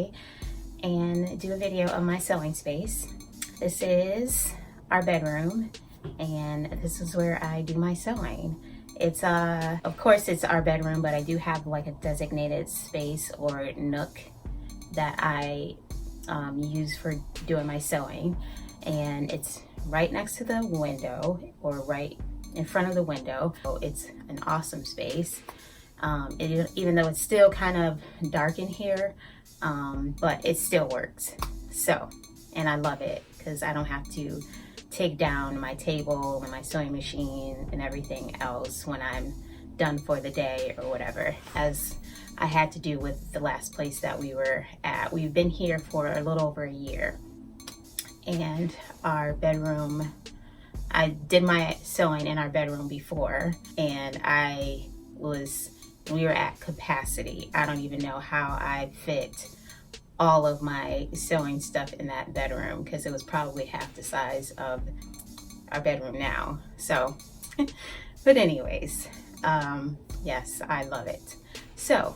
today and do a video of my sewing space. This is our bedroom, and this is where I do my sewing. It's of course it's our bedroom, but I do have like a designated space or nook that I use for doing my sewing, and it's right next to the window, or right in front of the window. So it's an awesome space. Even though it's still kind of dark in here, but it still works. So, and I love it because I don't have to take down my table and my sewing machine and everything else when I'm done for the day or whatever, as I had to do with the last place that we were at. We've been here for a little over a year, and our bedroom, I did my sewing in our bedroom before, and we were at capacity. I don't even know how I fit all of my sewing stuff in that bedroom, because it was probably half the size of our bedroom now. So, but anyways, yes, I love it. So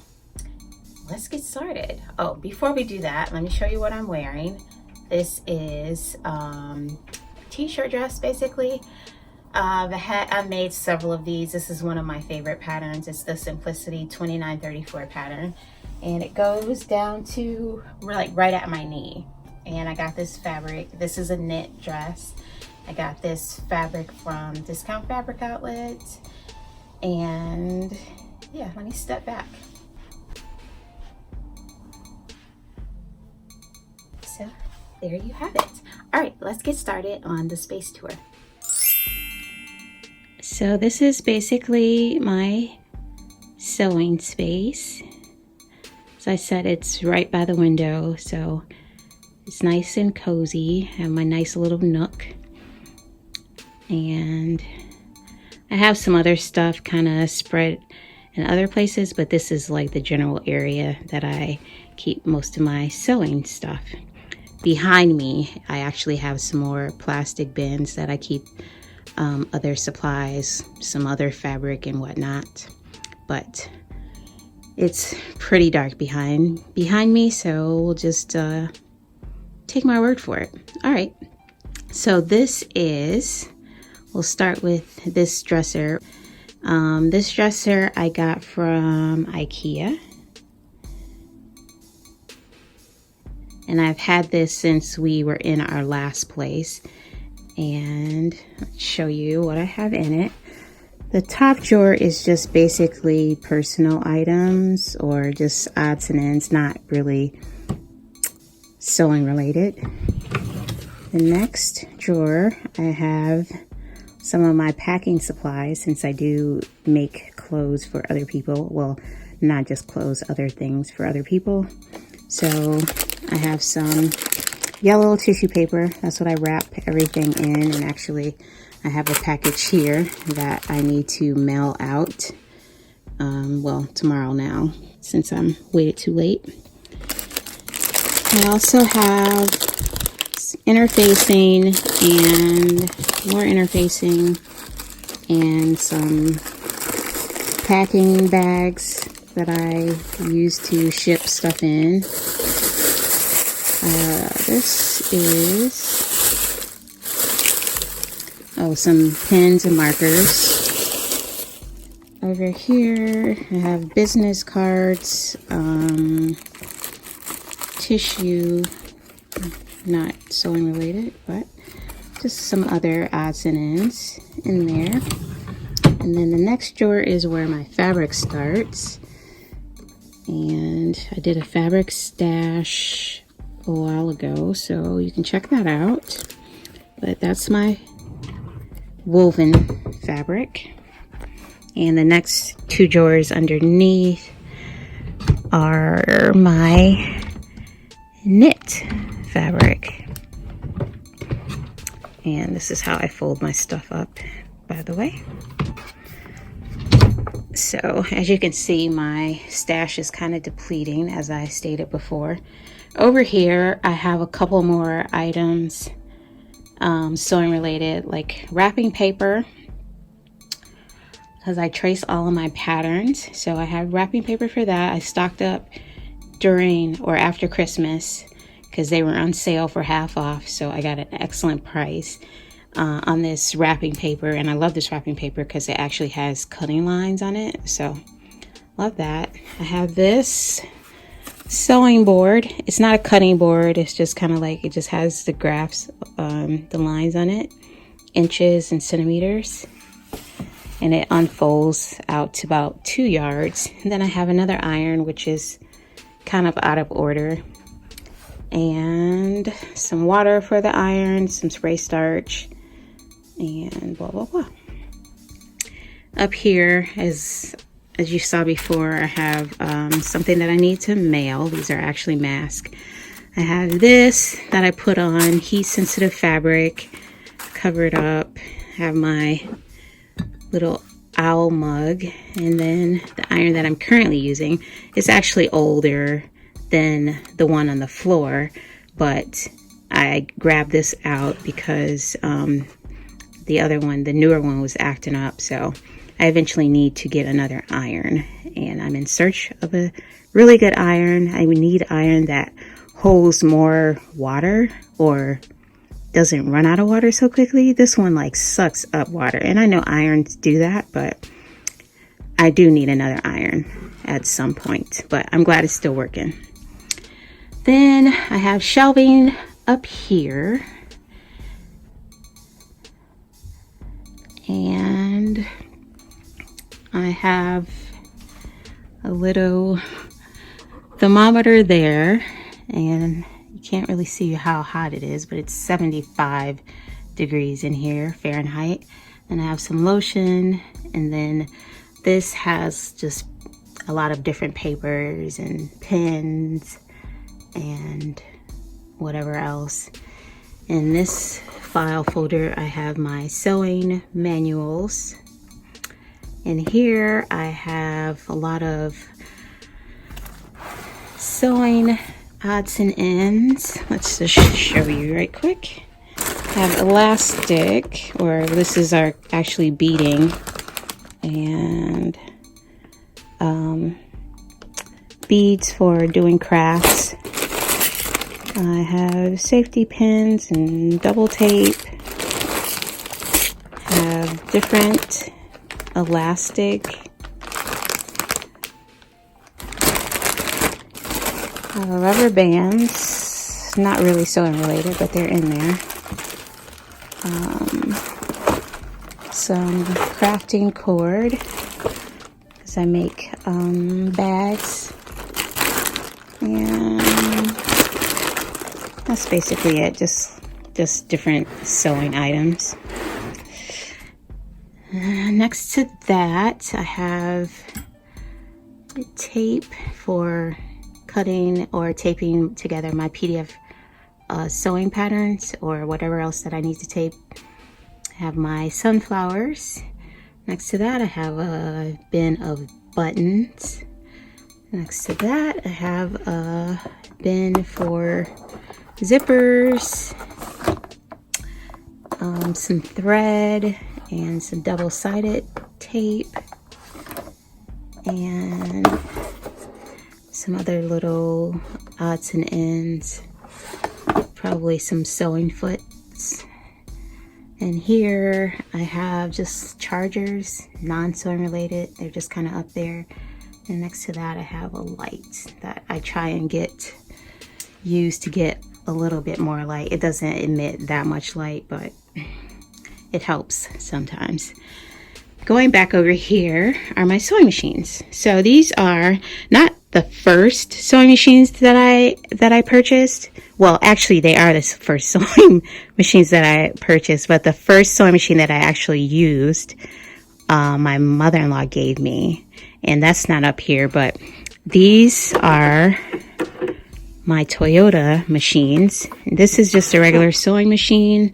let's get started. Oh, before we do that, let me show you what I'm wearing. This is t-shirt dress, basically. The hat, I made several of these. This is one of my favorite patterns. It's the Simplicity 2934 pattern, and it goes down to like right at my knee. And I got this fabric. This is a knit dress. I got this fabric from Discount Fabric Outlet. And yeah, let me step back. So there you have it. All right, let's get started on the space tour. So this is basically my sewing space. As I said, it's right by the window, so it's nice and cozy. I have my nice little nook. And I have some other stuff kind of spread in other places, but this is like the general area that I keep most of my sewing stuff. Behind me, I actually have some more plastic bins that I keep other supplies, some other fabric and whatnot. But it's pretty dark behind me, so we'll just take my word for it. All right, so we'll start with this dresser. This dresser I got from IKEA, and I've had this since we were in our last place. And let's show you what I have in it. The top drawer is just basically personal items or just odds and ends, not really sewing related. The next drawer, I have some of my packing supplies, since I do make clothes for other people. Well, not just clothes, other things for other people. So I have some yellow tissue paper. That's what I wrap everything in. And actually I have a package here that I need to mail out well, tomorrow now, since I'm waited too late. I also have interfacing and more interfacing and some packing bags that I use to ship stuff in. This is some pens and markers. Over here I have business cards, tissue, not sewing related, but just some other odds and ends in there. And then the next drawer is where my fabric starts, and I did a fabric stash a while ago, so you can check that out. But that's my woven fabric. And the next two drawers underneath are my knit fabric. And this is how I fold my stuff up, by the way. So as you can see, my stash is kind of depleting, as I stated before. Over here, I have a couple more items, sewing related, like wrapping paper, because I trace all of my patterns. So I have wrapping paper for that. I stocked up during or after Christmas because they were on sale for half off. So I got an excellent price on this wrapping paper. And I love this wrapping paper because it actually has cutting lines on it. So love that. I have this sewing board. It's not a cutting board. It's just kind of like, it just has the graphs, the lines on it, inches and centimeters. And it unfolds out to about 2 yards. And then I have another iron, which is kind of out of order. And some water for the iron, some spray starch, and blah, blah, blah. Up here, as you saw before, I have something that I need to mail. These are actually masks. I have this that I put on, heat sensitive fabric, covered up. I have my little owl mug, and then the iron that I'm currently using is actually older than the one on the floor, but I grabbed this out because the other one, the newer one, was acting up. So I eventually need to get another iron, and I'm in search of a really good iron. I need iron that holds more water or doesn't run out of water so quickly. This one like sucks up water, and I know irons do that, but I do need another iron at some point, but I'm glad it's still working. Then I have shelving up here, and I have a little thermometer there, and you can't really see how hot it is, but it's 75 degrees in here, Fahrenheit. And I have some lotion, and then this has just a lot of different papers and pens and whatever else. In this file folder, I have my sewing manuals. And here I have a lot of sewing odds and ends. Let's just show you right quick. I have elastic, or this is our actually beading, and beads for doing crafts. I have safety pins and double tape. I have different elastic. Rubber bands, not really sewing related, but they're in there. Some crafting cord, because I make bags, and that's basically it. Just different sewing items. Next to that, I have tape for cutting or taping together my PDF sewing patterns or whatever else that I need to tape. I have my sunflowers. Next to that, I have a bin of buttons. Next to that, I have a bin for zippers, some thread, and some double-sided tape, and some other little odds and ends, probably some sewing foots. And here I have just chargers, non-sewing related. They're just kind of up there. And next to that, I have a light that I try and use to get a little bit more light. It doesn't emit that much light, but it helps sometimes. Going back over here are my sewing machines. So these are not the first sewing machines that I purchased. Well, actually they are the first sewing machines that I purchased, but the first sewing machine that I actually used, my mother-in-law gave me, and that's not up here, but these are my Toyota machines. This is just a regular sewing machine.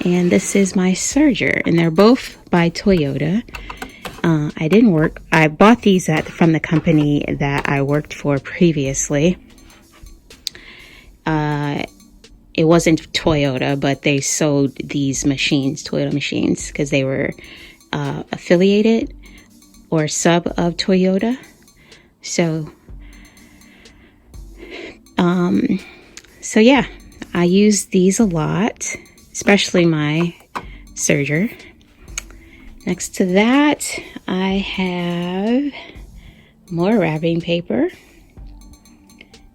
And this is my Serger, and they're both by Toyota. I bought these from the company that I worked for previously. It wasn't Toyota, but they sold these machines, Toyota machines, because they were affiliated or sub of Toyota. So yeah, I use these a lot, especially my Serger. Next to that, I have more wrapping paper.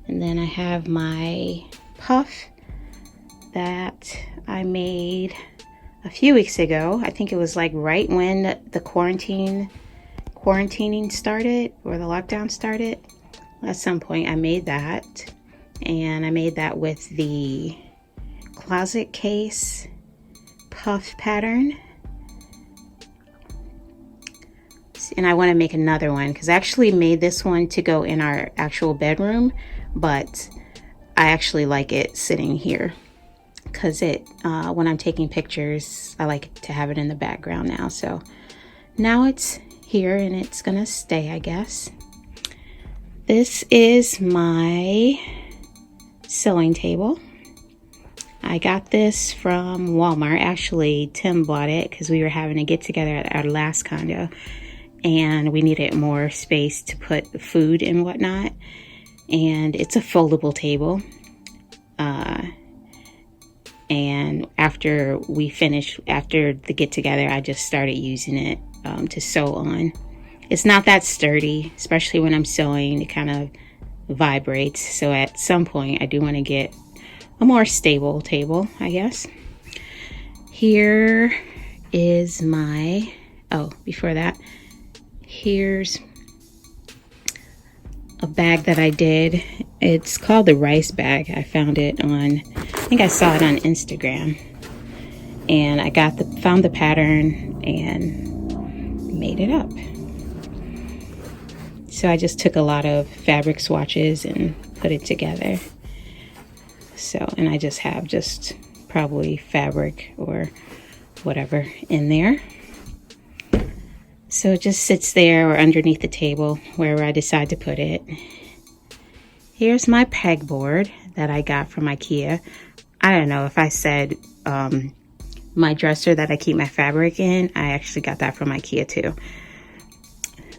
And then I have my puff that I made a few weeks ago. I think it was like right when the quarantining started, or the lockdown started. At some point I made that, and I made that with the closet case puff pattern. And I want to make another one because I actually made this one to go in our actual bedroom, but I actually like it sitting here because when I'm taking pictures, I like to have it in the background now. So now it's here and it's gonna stay, I guess. This is my sewing table. I got this from Walmart. Actually, Tim bought it because we were having a get together at our last condo and we needed more space to put food and whatnot. And it's a foldable table. And after the get together, I just started using it to sew on. It's not that sturdy, especially when I'm sewing. It kind of vibrates. So at some point, I do want to get a more stable table, I guess. Here is my, before that, here's a bag that I did. It's called the rice bag. I found it I think I saw it on Instagram. And I found the pattern and made it up. So I just took a lot of fabric swatches and put it together. So, and I just have probably fabric or whatever in there. So it just sits there or underneath the table, wherever I decide to put it. Here's my pegboard that I got from IKEA. I don't know if I said my dresser that I keep my fabric in. I actually got that from IKEA too.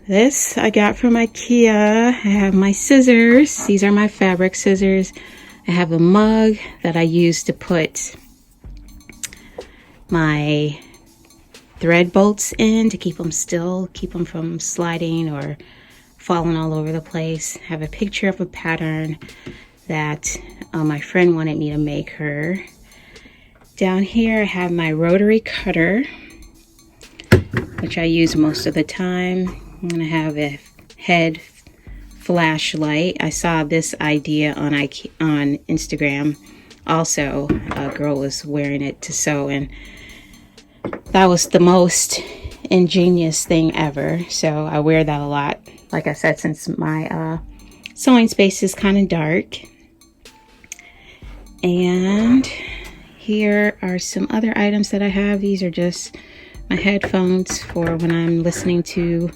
This I got from IKEA. I have my scissors. These are my fabric scissors. I have a mug that I use to put my thread bolts in to keep them still, keep them from sliding or falling all over the place. I have a picture of a pattern that my friend wanted me to make her. Down here I have my rotary cutter, which I use most of the time. I'm gonna have a head flashlight. I saw this idea on Instagram. Also, a girl was wearing it to sew, and that was the most ingenious thing ever. So I wear that a lot. Like I said, since my sewing space is kind of dark. And here are some other items that I have. These are just my headphones for when I'm listening to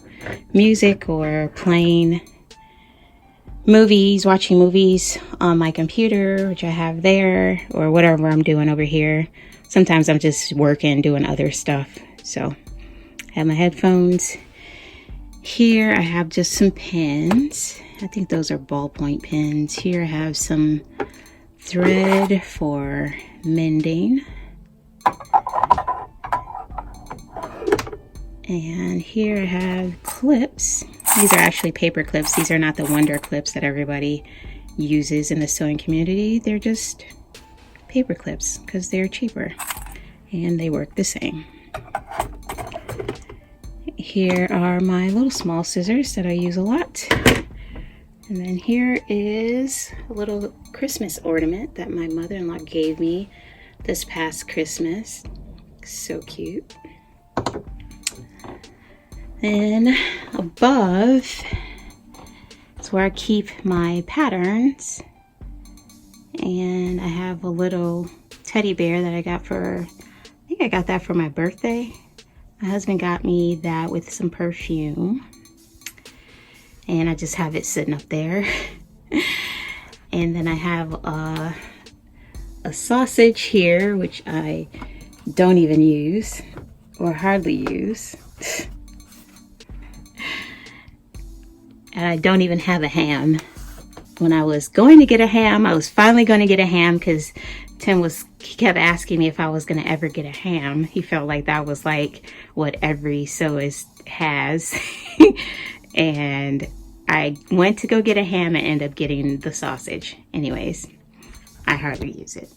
music or playing movies, watching movies on my computer, which I have there, or whatever I'm doing over here. Sometimes I'm just working, doing other stuff. So I have my headphones. Here I have just some pens. I think those are ballpoint pens. Here I have some thread for mending. And here I have clips. These are actually paper clips. These are not the Wonder clips that everybody uses in the sewing community. They're just paper clips because they're cheaper and they work the same. Here are my little small scissors that I use a lot. And then here is a little Christmas ornament that my mother-in-law gave me this past Christmas. So cute. Then above is where I keep my patterns. And I have a little teddy bear that I got I think I got that for my birthday. My husband got me that with some perfume. And I just have it sitting up there. And then I have a sausage here, which I don't even use or hardly use. and I don't even have a ham. When I was going to get a ham, I was finally going to get a ham because Tim he kept asking me if I was going to ever get a ham. He felt like that was like what every sewist has. And I went to go get a ham and ended up getting the sausage. Anyways, I hardly use it.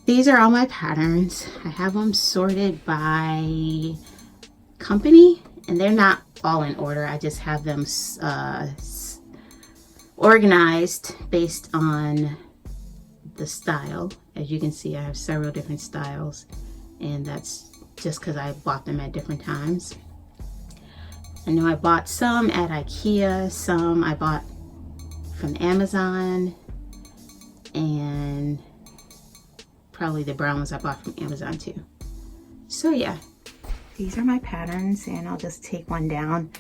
These are all my patterns. I have them sorted by company, and they're not all in order. I just have them organized based on the style. As you can see, I have several different styles, and that's just because I bought them at different times. I know I bought some at IKEA, some I bought from Amazon, and probably the brown ones I bought from Amazon too. So yeah, these are my patterns, and I'll just take one down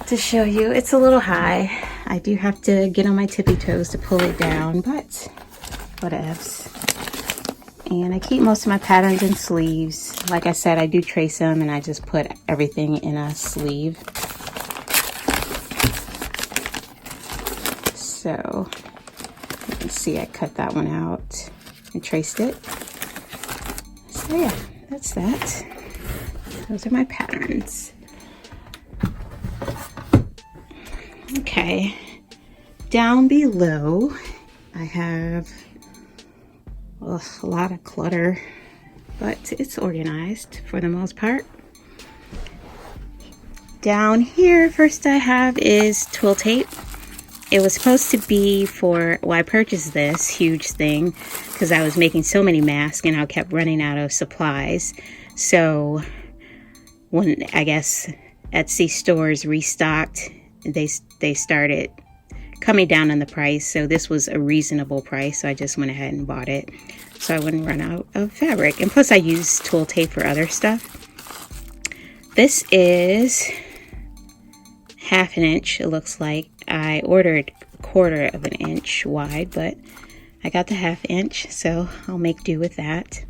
to show you. It's a little high. I do have to get on my tippy toes to pull it down, but whatevs. And I keep most of my patterns in sleeves. Like I said, I do trace them, and I just put everything in a sleeve. So you can see I cut that one out and traced it. So yeah, that's that. Those are my patterns. Okay, down below I have a lot of clutter, but it's organized for the most part. Down here, first I have is twill tape. It was supposed to be for, well, I purchased this huge thing because I was making so many masks and I kept running out of supplies. So when, I guess, Etsy stores restocked, they started coming down on the price. So this was a reasonable price, so I just went ahead and bought it so I wouldn't run out of fabric. And plus I use twill tape for other stuff. This is 1/2 inch. It looks like I ordered 1/4 inch wide, but I got the 1/2 inch, so I'll make do with that.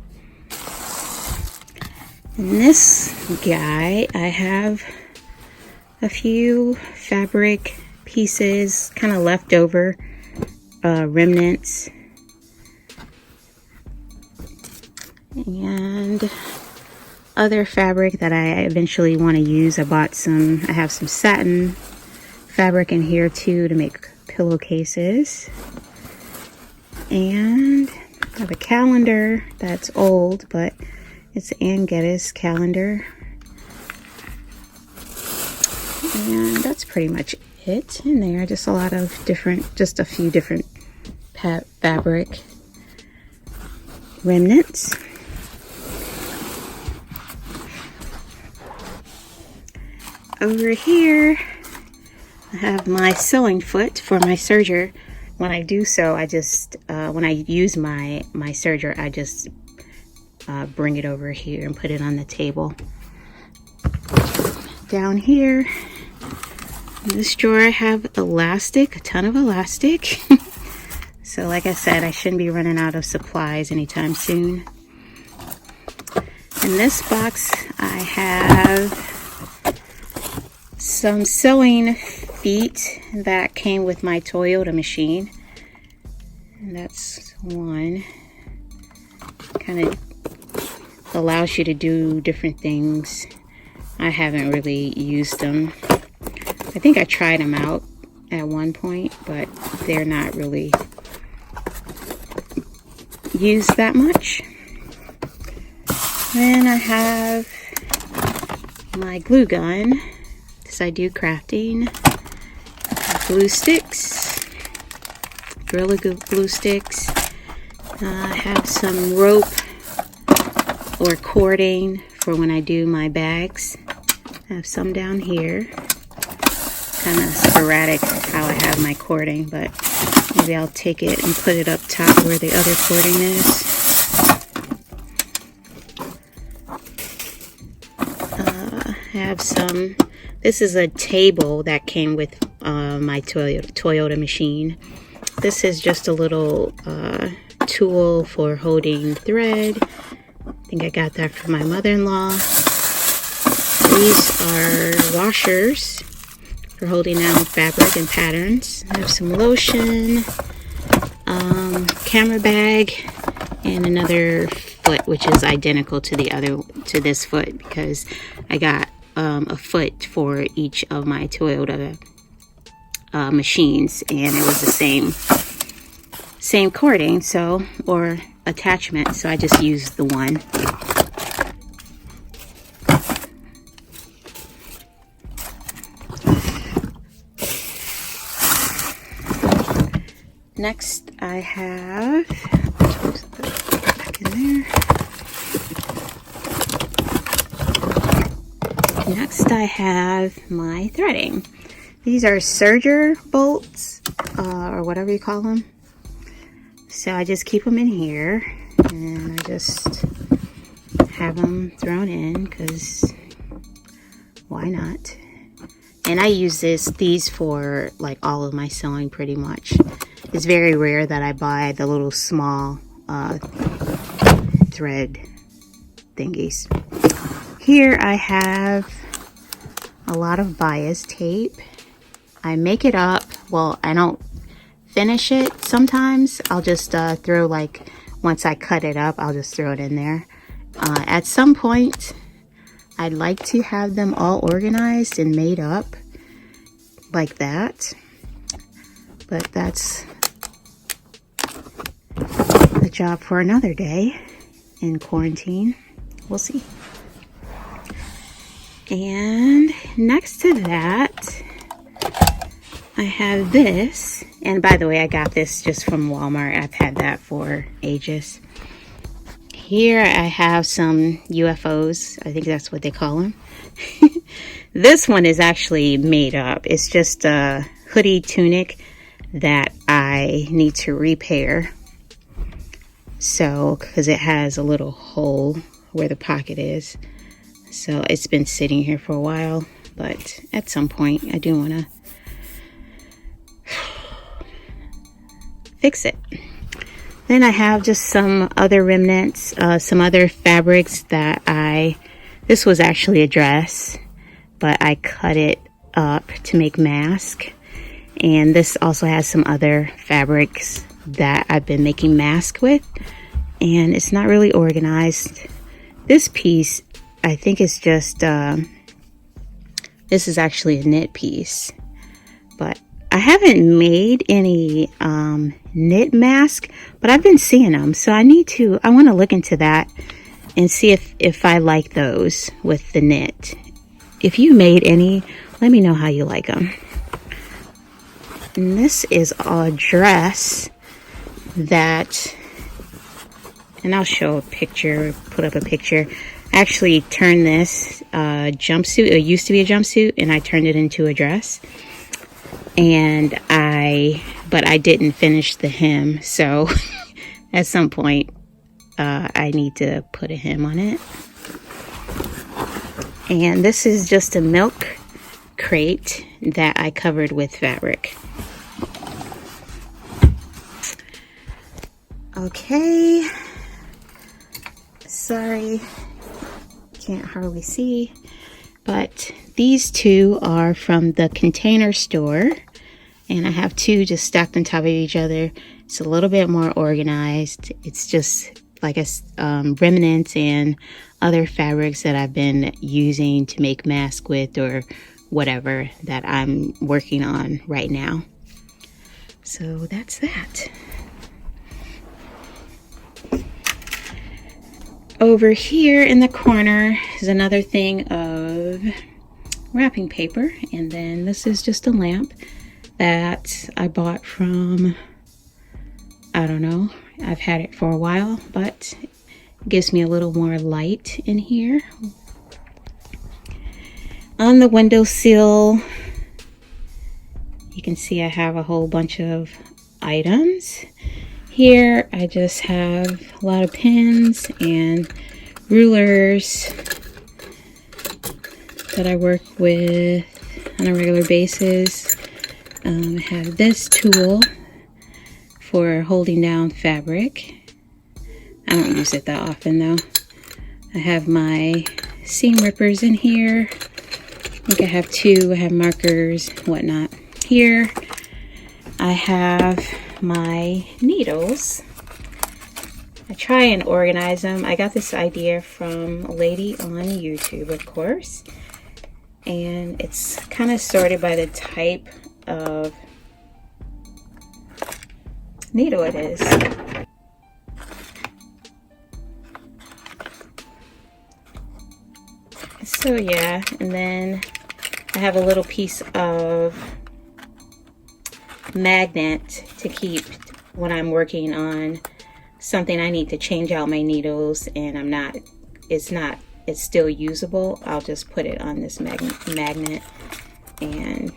And this guy, I have a few fabric pieces, kind of leftover remnants, and other fabric that I eventually want to use. I have some satin fabric in here too to make pillowcases, and I have a calendar that's old, but it's Ann Geddes calendar. And that's pretty much it in there. Just a lot of different, just a few different fabric remnants. Over here, I have my sewing foot for my serger. When I do so, I just, when I use my serger, I just bring it over here and put it on the table. Down here, in this drawer, I have elastic, a ton of elastic. So like I said, I shouldn't be running out of supplies anytime soon. In this box, I have some sewing feet that came with my Toyota machine. And that's one. Kind of allows you to do different things. I haven't really used them. I think I tried them out at one point, but they're not really used that much. Then I have my glue gun, because I do crafting. Glue sticks, Gorilla Glue sticks. I have some rope or cording for when I do my bags. I have some down here. Kind of sporadic how I have my cording, but maybe I'll take it and put it up top where the other cording is. I have some, this is a table that came with my Toyota machine. This is just a little tool for holding thread. I think I got that from my mother-in-law. These are washers for holding down fabric and patterns. I have some lotion, camera bag, and another foot, which is identical to this foot, because I got a foot for each of my Toyota machines, and it was the same cording, so, or attachment, so I just used the one. Next I have, back in there. Next I have my threading. These are Serger bolts, or whatever you call them. So I just keep them in here, and I just have them thrown in, because why not? And I use these for like all of my sewing pretty much. It's very rare that I buy the little small thread thingies. Here I have a lot of bias tape. I make it up. Well, I don't finish it sometimes. I'll just throw, like, once I cut it up, I'll just throw it in there. At some point, I'd like to have them all organized and made up like that. But that's a job for another day in quarantine. We'll see. And next to that, I have this. And by the way, I got this just from Walmart. I've had that for ages. Here I have some UFOs. I think that's what they call them. This one is actually made up. It's just a hoodie tunic that I need to repair. So, because it has a little hole where the pocket is. So it's been sitting here for a while, but at some point I do want to fix it. Then I have just some other remnants, some other fabrics that this was actually a dress, but I cut it up to make mask. And this also has some other fabrics that I've been making mask with, and it's not really organized. This piece, I think it's just, this is actually a knit piece, but I haven't made any knit mask, but I've been seeing them, so I want to look into that and see if I like those with the knit. If you made any, let me know how you like them. And this is a dress that, and I'll show a picture, put up a picture. I actually turned this jumpsuit, it used to be a jumpsuit, and I turned it into a dress. And but I didn't finish the hem, so at some point I need to put a hem on it. And this is just a milk crate that I covered with fabric. Okay, sorry, can't hardly see, but these two are from the Container Store, and I have two just stacked on top of each other. It's a little bit more organized. It's just like remnants and other fabrics that I've been using to make masks with, or whatever that I'm working on right now. So that's that. Over here in the corner is another thing of wrapping paper, and then this is just a lamp that I bought from, I don't know, I've had it for a while, but it gives me a little more light in here. On the windowsill, you can see I have a whole bunch of items. Here I just have a lot of pins and rulers that I work with on a regular basis. I have this tool for holding down fabric. I don't use it that often though. I have my seam rippers in here. think I have two. I have markers, whatnot. Here I have my needles. I try and organize them. I got this idea from a lady on YouTube, of course. And it's kind of sorted by the type of needle it is. So yeah, and then I have a little piece of magnet to keep when I'm working on something I need to change out my needles and it's still usable. I'll just put it on this magnet and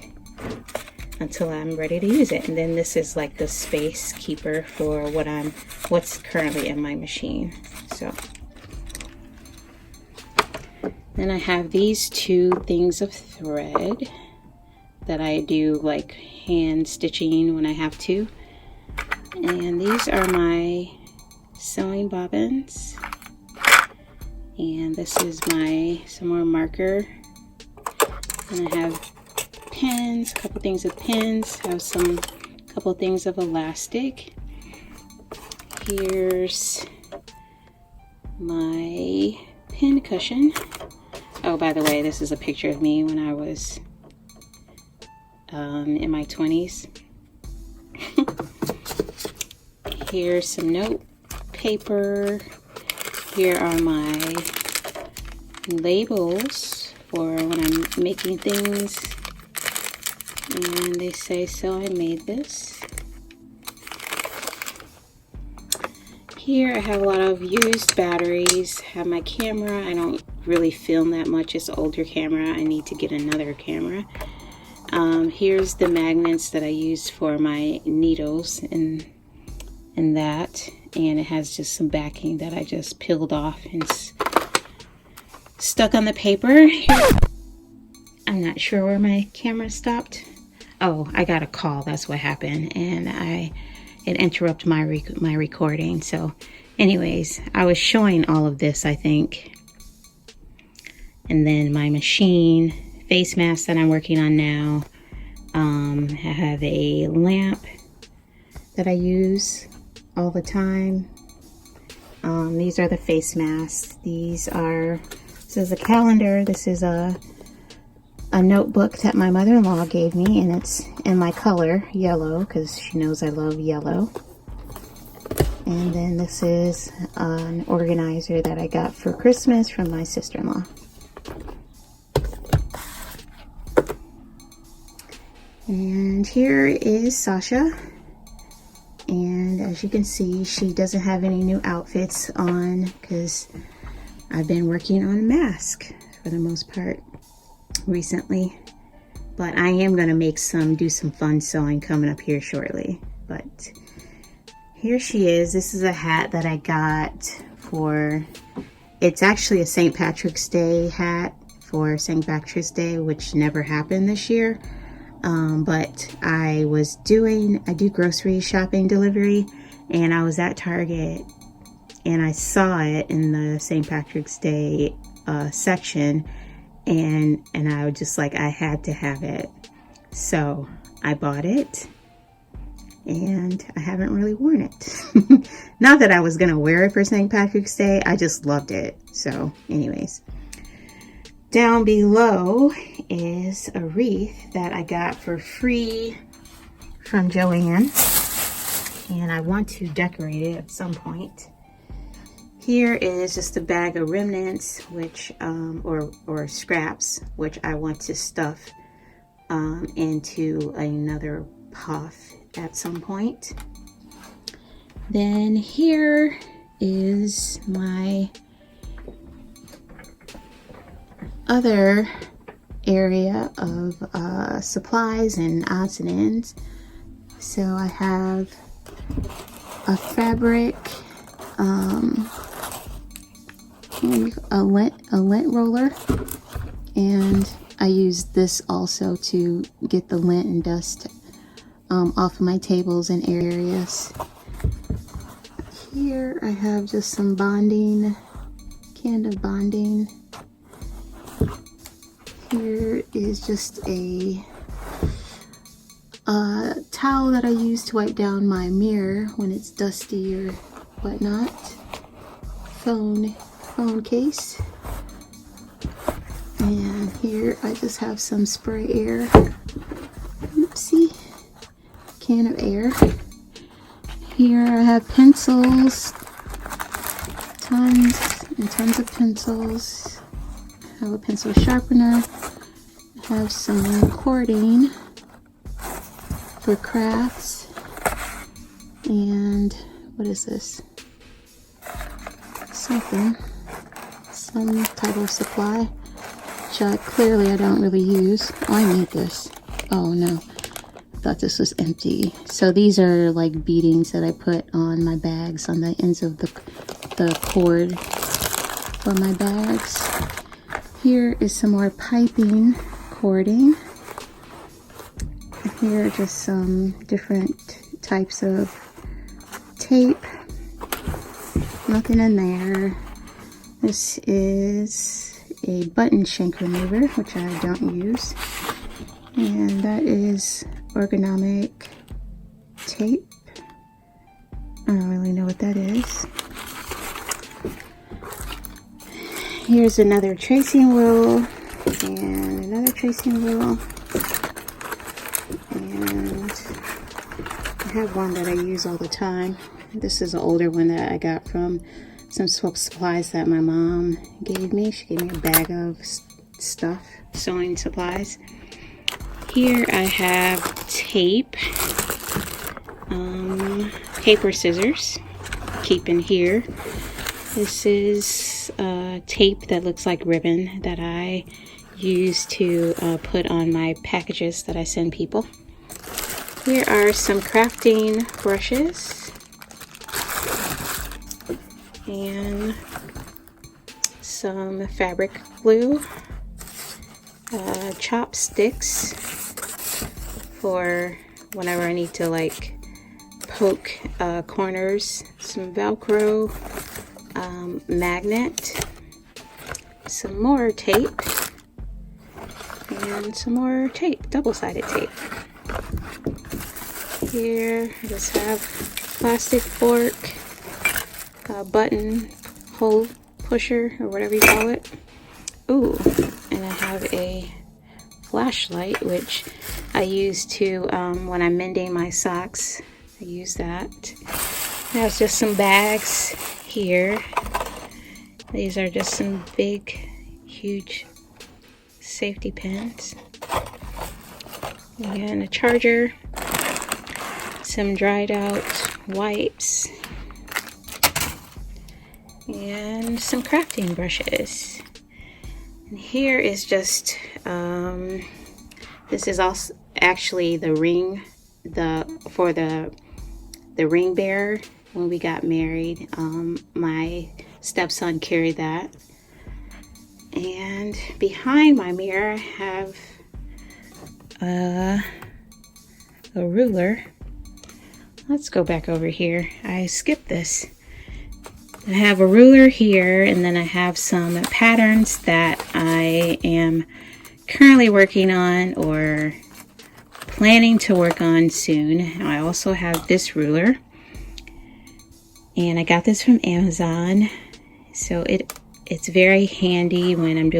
until I'm ready to use it. And then this is like the space keeper for what's currently in my machine. So then I have these two things of thread that I do like hand stitching when I have to. And these are my sewing bobbins. And this is some more marker. And I have pins, a couple things of pins, have couple things of elastic. Here's my pin cushion. Oh, by the way, this is a picture of me when I was in my 20s. Here's some note paper. Here are my labels for when I'm making things. And they say, so I made this. Here I have a lot of used batteries. Have my camera. I don't really film that much. It's an older camera. I need to get another camera. Here's the magnets that I use for my needles and that. And it has just some backing that I just peeled off and stuck on the paper. I'm not sure where my camera stopped. Oh, I got a call. That's what happened. And it interrupted my recording. So anyways, I was showing all of this, I think. And then my machine face mask that I'm working on now. I have a lamp that I use all the time. These are the face masks. This is a calendar. This is a notebook that my mother-in-law gave me, and it's in my color, yellow, because she knows I love yellow. And then this is an organizer that I got for Christmas from my sister-in-law. And here is Sasha. And as you can see, she doesn't have any new outfits on because I've been working on a mask for the most part recently. But I am going to do some fun sewing coming up here shortly. But here she is. This is a hat that I got it's actually a St. Patrick's Day hat for St. Patrick's Day, which never happened this year. But I do grocery shopping delivery, and I was at Target and I saw it in the St. Patrick's Day section, and I was just like, I had to have it. So I bought it and I haven't really worn it. Not that I was gonna wear it for St. Patrick's Day, I just loved it. So anyways, down below is a wreath that I got for free from Joanne, and I want to decorate it at some point. Here is just a bag of remnants, which or scraps, which I want to stuff into another puff at some point. Then here is my other area of supplies and odds and ends. So I have a fabric, a lint roller, and I use this also to get the lint and dust off of my tables and areas. Here I have just some bonding, can of bonding. Here is just a towel that I use to wipe down my mirror when it's dusty or whatnot. Phone case. And here I just have some spray air. Oopsie. Can of air. Here I have pencils. Tons and tons of pencils. I have a pencil sharpener. I have some cording for crafts. And what is this? Some type of supply, which clearly I don't really use. Oh, I need this. Oh no, I thought this was empty. So these are like beadings that I put on my bags, on the ends of the cord for my bags. Here is some more piping cording. Here are just some different types of tape. Nothing in there. This is a button shank remover, which I don't use. And that is ergonomic tape. I don't really know what that is. Here's another tracing wheel and another tracing wheel. And I have one that I use all the time. This is an older one that I got from some supplies that my mom gave me. She gave me a bag of stuff, sewing supplies. Here I have tape, paper scissors, keep in here. This is tape that looks like ribbon that I use to put on my packages that I send people. Here are some crafting brushes and some fabric glue, chopsticks for whenever I need to like poke corners, some Velcro, magnet, some more tape, and some more tape, double-sided tape. Here I just have plastic fork, button hole pusher or whatever you call it. Ooh, and I have a flashlight which I use to when I'm mending my socks. I use that. There's just some bags here. These are just some big, huge safety pins. And a charger, some dried out wipes, and some crafting brushes. And here is just this is also actually the ring, for the ring bearer. When we got married, my stepson carried that. And behind my mirror I have a ruler. Let's go back over here. I skipped this. I have a ruler here, and then I have some patterns that I am currently working on or planning to work on soon. I also have this ruler, and I got this from Amazon, so it's very handy when I'm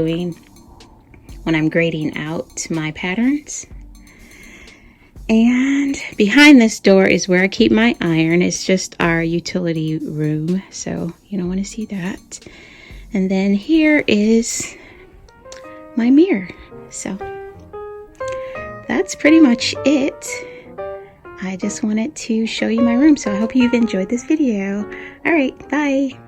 grading out my patterns. And behind this door is where I keep my iron. It's just our utility room, so you don't want to see that. And then here is my mirror. So that's pretty much it. I just wanted to show you my room, so I hope you've enjoyed this video. All right, bye.